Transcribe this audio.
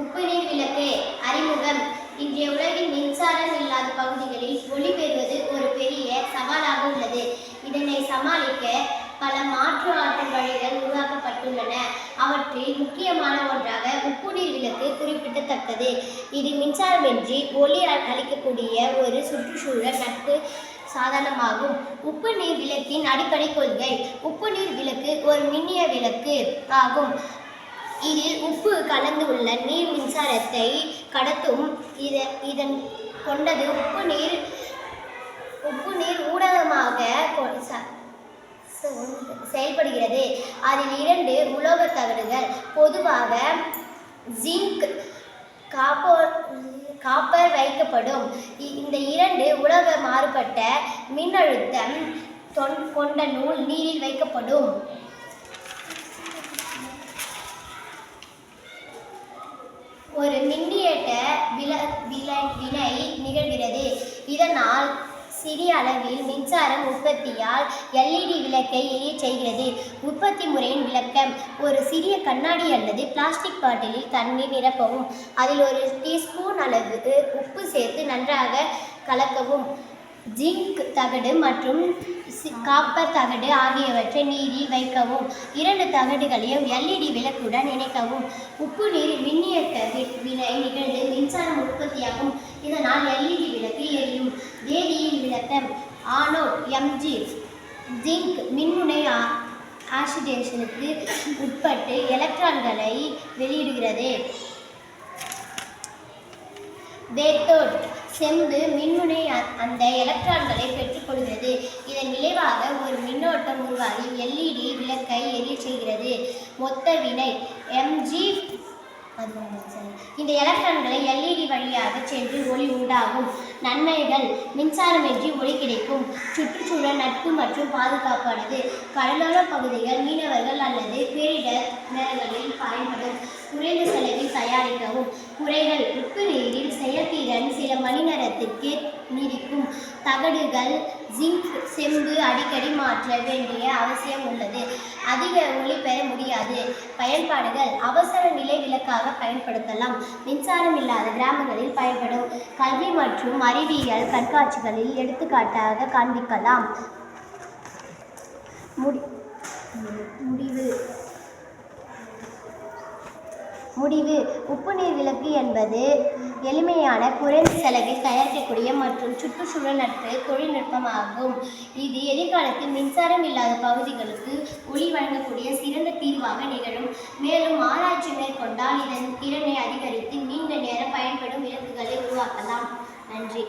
உப்பு நீர் விளக்கு அறிமுகம். இன்றைய உலகில் மின்சாரம் இல்லாத பகுதிகளில் ஒளி பெறுவது ஒரு பெரிய சவாலாக உள்ளது. இதனை சமாளிக்க பல மாற்று ஆற்றல் வழிகள் உருவாக்கப்பட்டுள்ளன. அவற்றில் முக்கியமான ஒன்றாக உப்பு நீர் விளக்கு குறிப்பிடத்தக்கது. இது மின்சாரமின்றி ஒளி அளிக்கக்கூடிய ஒரு சுற்றுச்சூழல் நட்பு சாதனமாகும். உப்பு நீர் விளக்கின் அடிப்படை கொள்கை. உப்பு நீர் விளக்கு ஒரு மின்னிய விளக்கு ஆகும். இதில் உப்பு கலந்து உள்ள நீர் மின்சாரத்தை கடத்தும். இதன் கொண்டது உப்பு நீர் ஊடகமாக செயல்படுகிறது. அதில் 2 உலோக தகடுகள், பொதுவாக ஜிங்க், காப்பர் வைக்கப்படும். இந்த 2 உலோக மாறுபட்ட மின்னழுத்தம் கொண்ட நூல் நீரில் வைக்கப்படும். ஒரு மின்னியட்ட வினை நிகழ்கிறது. இதனால் சிறிய அளவில் மின்சாரம் உற்பத்தியால் LED விளக்கை எரியச் செய்கிறது. உற்பத்தி முறையின் விளக்கம். ஒரு சிறிய கண்ணாடி அல்லது பிளாஸ்டிக் பாட்டிலில் தண்ணீர் நிரப்பவும். அதில் 1 டீஸ்பூன் அளவுக்கு உப்பு சேர்த்து நன்றாக கலக்கவும். ஜிங்க் தகடு மற்றும் காப்பர் தகடு ஆகியவற்றை நீரில் வைக்கவும். 2 தகடுகளையும் LED விளக்குடன் இணைக்கவும். உப்பு நீர் மின்னியட்ட வினை நிகழ்ந்து மின்சாரம் உற்பத்தியாகும். இதனால் LED விளக்கு எரியும். வேதியியல் விளக்கம். ஆனோட் Mg ஜிங்க் மின்முனை ஆக்சிடேஷனுக்கு உட்பட்டு எலக்ட்ரான்களை வெளியிடுகிறது. கேத்தோட் செம்பு மின்முனை அந்த எலக்ட்ரான்களை பெற்றுக்கொள்கிறது. இதன் விளைவாக ஒரு மின்னோட்டம் உருவாகி LED விளக்கை எரியச் செய்கிறது. மொத்த வினை Mg. இந்த எலக்ட்ரான்களை LED வழியாக சென்று ஒளி உண்டாகும். நன்மைகள். மின்சாரமின்றி ஒளி கிடைக்கும். சுற்றுச்சூழல் நட்பு மற்றும் பாதுகாப்பானது. கடலோர பகுதிகள், மீனவர்கள் அல்லது பேரிடர் நேரங்களில் பயன்படும். குறைந்த செலவில் தயாரிக்கவும். குறைகள். உப்பு நீரில் செயல்திறன் சில மணி நேரத்திற்கு நீடிக்கும். தகடுகள் ஜிங்க், செம்பு அடிக்கடி மாற்ற வேண்டிய அவசியம் உள்ளது. அதிக ஒளி பெற முடியாது. பயன்பாடுகள். அவசர நிலை விளக்காக பயன்படுத்தலாம். மின்சாரம் இல்லாத கிராமங்களில் பயன்படும். கல்வி மற்றும் அறிவியல் கண்காட்சிகளில் எடுத்துக்காட்டாக காண்பிக்கலாம். முடிவு. உப்பு நீர் விளக்கு என்பது எளிமையான, குறைந்த செலவில் தயாரிக்கக்கூடிய மற்றும் சுற்றுச்சூழல் நட்பு தொழில்நுட்பமாகும். இது எதிர்காலத்தில் மின்சாரம் இல்லாத பகுதிகளுக்கு ஒளி வழங்கக்கூடிய சிறந்த தீர்வாக நிகழும். மேலும் ஆராய்ச்சி மேற்கொண்டால் இதன் திறனை அதிகரித்து நீண்ட நேரம் பயன்படும் விளக்குகளை உருவாக்கலாம். நன்றி.